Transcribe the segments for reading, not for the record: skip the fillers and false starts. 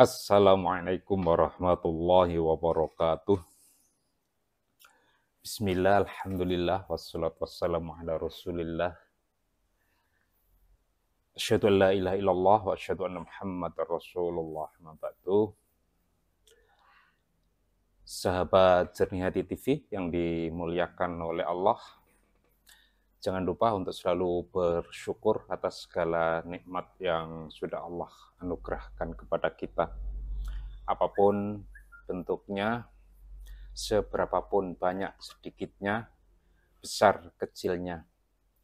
Assalamualaikum warahmatullahi wabarakatuh. Bismillah, alhamdulillah, wassalatu wassalamu ala rasulillah. Asyhadu an la ilaha illallah wa asyhadu anna muhammadar rasulullah. Amma ba'du. Sahabat Jernih Hati TV yang dimuliakan oleh Allah, jangan lupa untuk selalu bersyukur atas segala nikmat yang sudah Allah anugerahkan kepada kita. Apapun bentuknya, seberapapun banyak sedikitnya, besar kecilnya,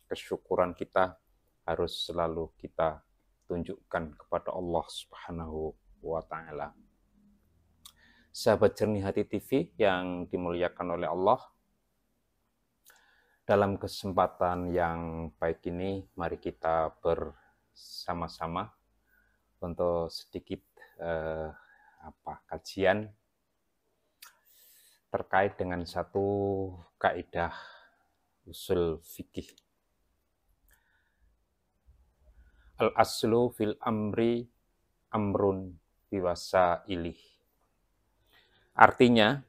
kesyukuran kita harus selalu kita tunjukkan kepada Allah Subhanahu wa Ta'ala. Sahabat Jernih Hati TV yang dimuliakan oleh Allah, dalam kesempatan yang baik ini, mari kita bersama-sama untuk sedikit kajian terkait dengan satu kaidah usul fikih. Al-aslu fil amri amrun biwasailih. Artinya,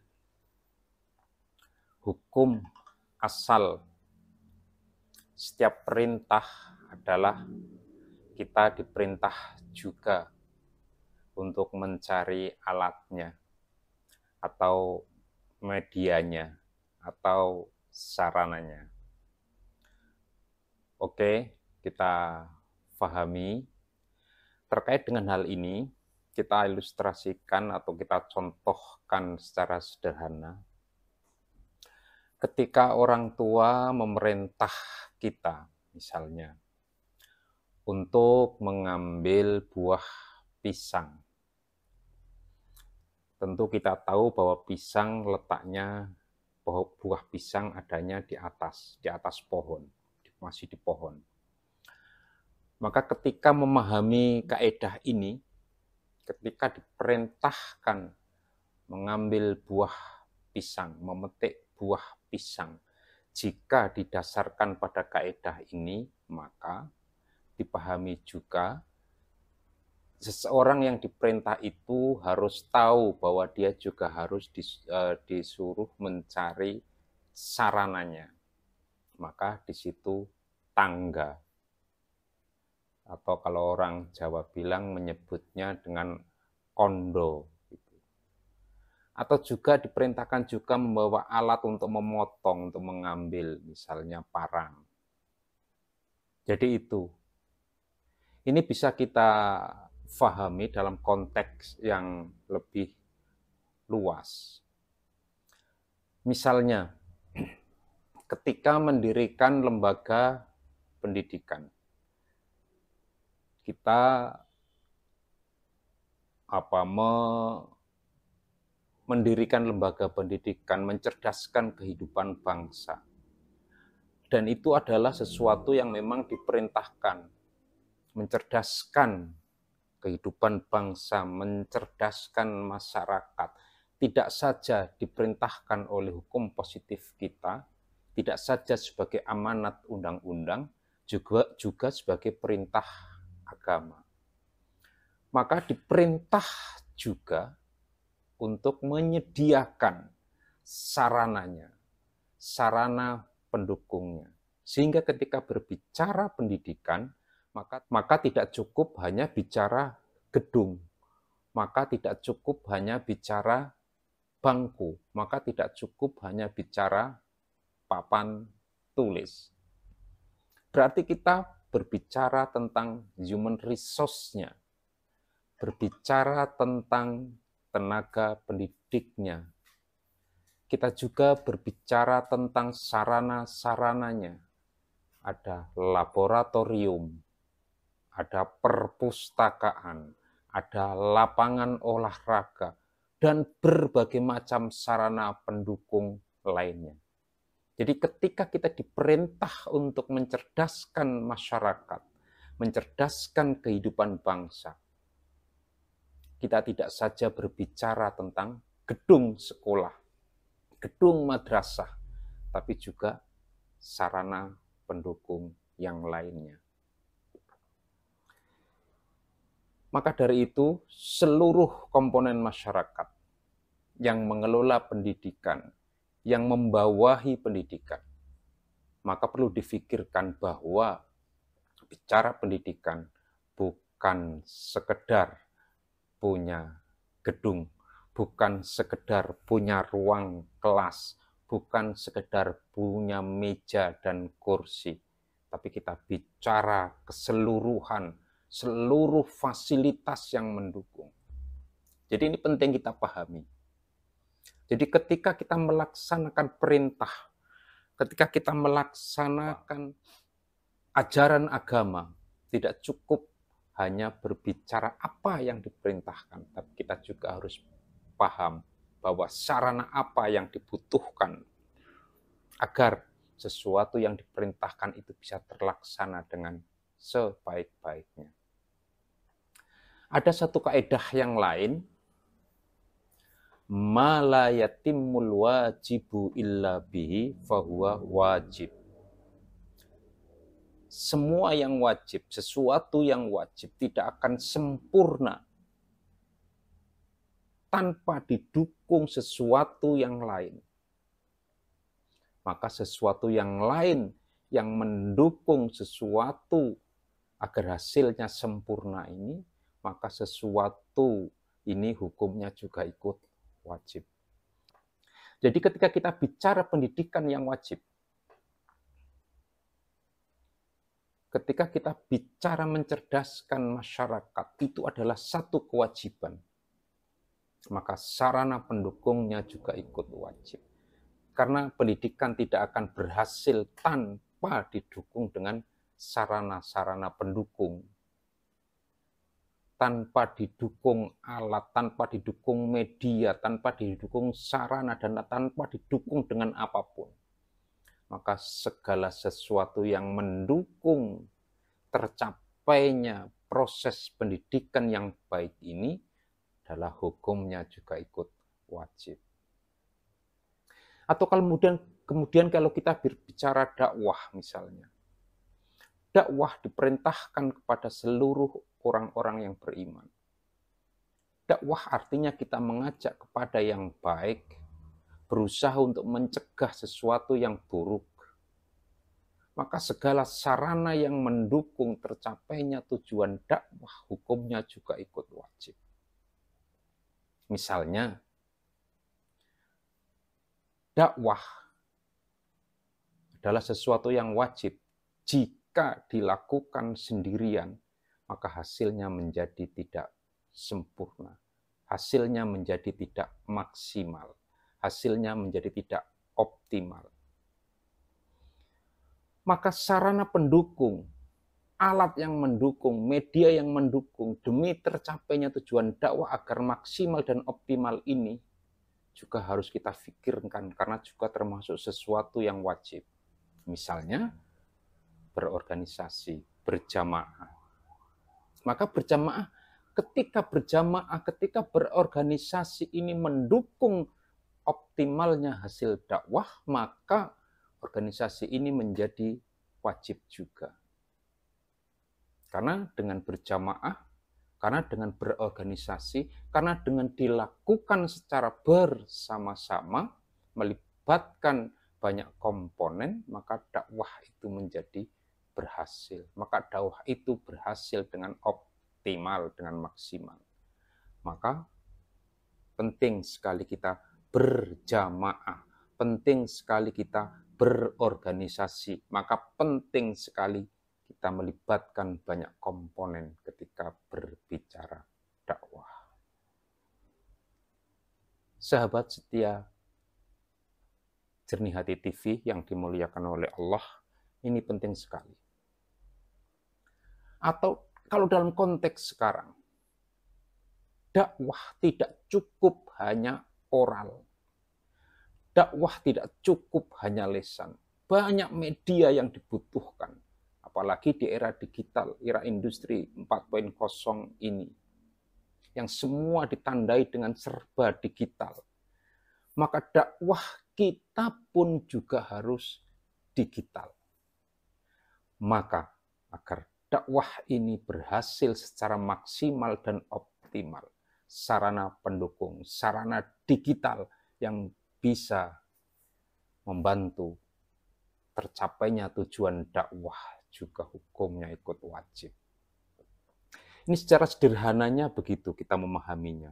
hukum asal setiap perintah adalah kita diperintah juga untuk mencari alatnya atau medianya atau sarananya. Oke, kita pahami. Terkait dengan hal ini, kita ilustrasikan atau kita contohkan secara sederhana. Ketika orang tua memerintah kita, misalnya, untuk mengambil buah pisang. Tentu kita tahu bahwa pisang letaknya, bahwa buah pisang adanya di atas pohon, masih di pohon. Maka ketika memahami kaidah ini, ketika diperintahkan mengambil buah pisang, memetik buah pisang, jika didasarkan pada kaidah ini, maka dipahami juga seseorang yang diperintah itu harus tahu bahwa dia juga harus disuruh mencari sarananya. Maka di situ tangga, atau kalau orang Jawa bilang menyebutnya dengan kondo. Atau juga diperintahkan juga membawa alat untuk memotong, untuk mengambil, misalnya parang. Jadi itu. Ini bisa kita fahami dalam konteks yang lebih luas. Misalnya, ketika mendirikan lembaga pendidikan, kita mendirikan lembaga pendidikan, mencerdaskan kehidupan bangsa. Dan itu adalah sesuatu yang memang diperintahkan, mencerdaskan kehidupan bangsa, mencerdaskan masyarakat. Tidak saja diperintahkan oleh hukum positif kita, tidak saja sebagai amanat undang-undang, juga sebagai perintah agama. Maka diperintah juga untuk menyediakan sarananya, sarana pendukungnya. Sehingga ketika berbicara pendidikan, maka tidak cukup hanya bicara gedung, maka tidak cukup hanya bicara bangku, maka tidak cukup hanya bicara papan tulis. Berarti kita berbicara tentang human resource-nya, berbicara tentang tenaga pendidiknya. Kita juga berbicara tentang sarana-sarananya. Ada laboratorium, ada perpustakaan, ada lapangan olahraga, dan berbagai macam sarana pendukung lainnya. Jadi ketika kita diperintah untuk mencerdaskan masyarakat, mencerdaskan kehidupan bangsa, kita tidak saja berbicara tentang gedung sekolah, gedung madrasah, tapi juga sarana pendukung yang lainnya. Maka dari itu, seluruh komponen masyarakat yang mengelola pendidikan, yang membawahi pendidikan, maka perlu difikirkan bahwa bicara pendidikan bukan sekedar punya gedung, bukan sekedar punya ruang kelas, bukan sekedar punya meja dan kursi, tapi kita bicara keseluruhan, seluruh fasilitas yang mendukung. Jadi ini penting kita pahami. Jadi ketika kita melaksanakan perintah, ketika kita melaksanakan ajaran agama, tidak cukup hanya berbicara apa yang diperintahkan, tapi kita juga harus paham bahwa sarana apa yang dibutuhkan agar sesuatu yang diperintahkan itu bisa terlaksana dengan sebaik-baiknya. Ada satu kaidah yang lain, ma la yatimmul wajibu illa bihi fahuwa wajib. Semua yang wajib, sesuatu yang wajib tidak akan sempurna tanpa didukung sesuatu yang lain. Maka sesuatu yang lain yang mendukung sesuatu agar hasilnya sempurna ini, maka sesuatu ini hukumnya juga ikut wajib. Jadi ketika kita bicara pendidikan yang wajib, ketika kita bicara mencerdaskan masyarakat, itu adalah satu kewajiban. Maka sarana pendukungnya juga ikut wajib. Karena pendidikan tidak akan berhasil tanpa didukung dengan sarana-sarana pendukung. Tanpa didukung alat, tanpa didukung media, tanpa didukung sarana, dan tanpa didukung dengan apapun. Maka segala sesuatu yang mendukung tercapainya proses pendidikan yang baik ini adalah hukumnya juga ikut wajib. Atau kemudian kalau kita berbicara dakwah misalnya, dakwah diperintahkan kepada seluruh orang-orang yang beriman. Dakwah artinya kita mengajak kepada yang baik, berusaha untuk mencegah sesuatu yang buruk. Maka segala sarana yang mendukung tercapainya tujuan dakwah, hukumnya juga ikut wajib. Misalnya, dakwah adalah sesuatu yang wajib. Jika dilakukan sendirian, maka hasilnya menjadi tidak sempurna. Hasilnya menjadi tidak maksimal. Hasilnya menjadi tidak optimal. Maka sarana pendukung, alat yang mendukung, media yang mendukung demi tercapainya tujuan dakwah agar maksimal dan optimal ini juga harus kita pikirkan karena juga termasuk sesuatu yang wajib. Misalnya berorganisasi, berjamaah. Maka ketika berjamaah, ketika berorganisasi ini mendukung optimalnya hasil dakwah, maka organisasi ini menjadi wajib juga. Karena dengan berjamaah, karena dengan berorganisasi, karena dengan dilakukan secara bersama-sama, melibatkan banyak komponen, maka dakwah itu menjadi berhasil. Maka dakwah itu berhasil dengan optimal, dengan maksimal. Maka penting sekali kita berjamaah, penting sekali kita berorganisasi, maka penting sekali kita melibatkan banyak komponen ketika berbicara dakwah. Sahabat setia Jernih Hati TV yang dimuliakan oleh Allah, ini penting sekali. Atau kalau dalam konteks sekarang, dakwah tidak cukup hanya oral. Dakwah tidak cukup hanya lisan. Banyak media yang dibutuhkan. Apalagi di era digital, era industri 4.0 ini. Yang semua ditandai dengan serba digital. Maka dakwah kita pun juga harus digital. Maka agar dakwah ini berhasil secara maksimal dan optimal. Sarana pendukung, sarana digital yang bisa membantu tercapainya tujuan dakwah, juga hukumnya ikut wajib. Ini secara sederhananya begitu kita memahaminya.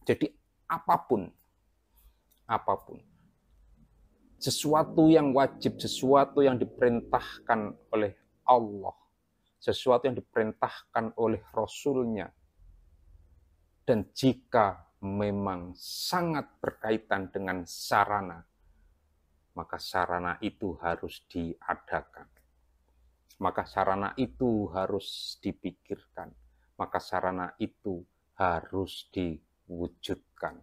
Jadi apapun, sesuatu yang wajib, sesuatu yang diperintahkan oleh Allah, sesuatu yang diperintahkan oleh Rasul-Nya, dan jika memang sangat berkaitan dengan sarana, maka sarana itu harus diadakan. Maka sarana itu harus dipikirkan. Maka sarana itu harus diwujudkan.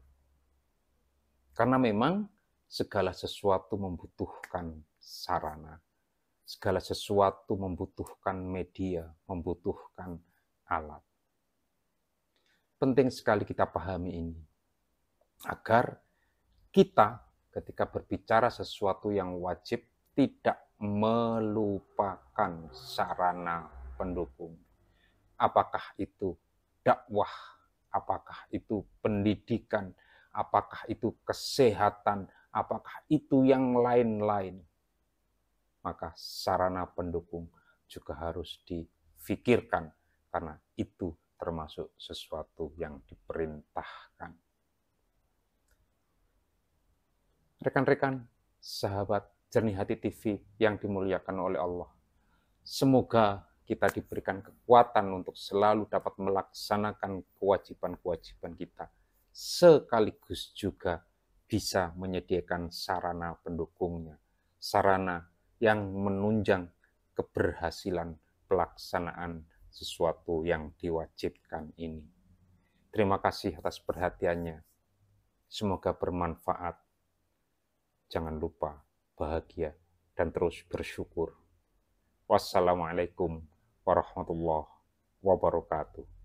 Karena memang segala sesuatu membutuhkan sarana. Segala sesuatu membutuhkan media, membutuhkan alat. Penting sekali kita pahami ini. Agar kita ketika berbicara sesuatu yang wajib tidak melupakan sarana pendukung. Apakah itu dakwah, apakah itu pendidikan, apakah itu kesehatan, apakah itu yang lain-lain. Maka sarana pendukung juga harus difikirkan karena itu termasuk sesuatu yang diperintahkan. Rekan-rekan, sahabat Jernih Hati TV yang dimuliakan oleh Allah. Semoga kita diberikan kekuatan untuk selalu dapat melaksanakan kewajiban-kewajiban kita. Sekaligus juga bisa menyediakan sarana pendukungnya. Sarana yang menunjang keberhasilan pelaksanaan sesuatu yang diwajibkan ini. Terima kasih atas perhatiannya. Semoga bermanfaat. Jangan lupa bahagia dan terus bersyukur. Wassalamualaikum warahmatullahi wabarakatuh.